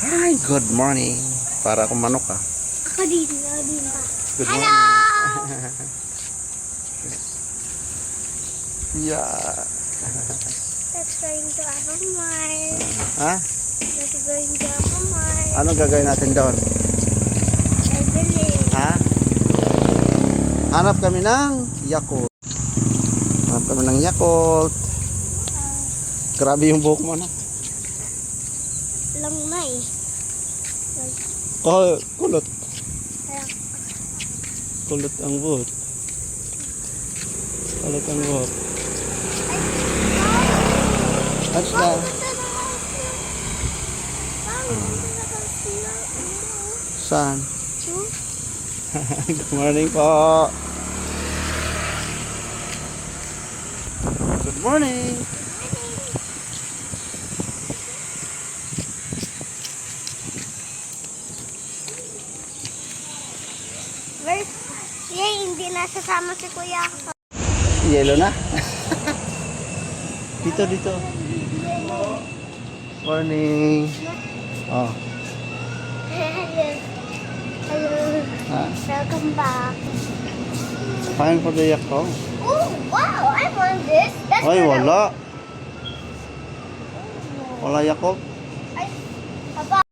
Hi, good morning. Para akong manok ah. Ako din pa. Good Hello! morning. Yeah. Let's going to Apamar. Ha? Let's going to Apamar. Ano gagawin natin doon? I believe. Ha? Hanap kami ng Yakult. Hanap kami ng Yakult. Grabe yung buhok mo na. Lang na eh. Oh, kulot. Kulot ang buhok. Kulot ang buhok. At na. Saan? Good morning po. Good morning. Hindi nasasama si Kuya ako. Yellow na. Dito. Morning. Oh. Hello. Ah, Welcome back. fine for the Yakult. Oh, wow! I want this. That's Ay, for the- wala. Wala Yakult.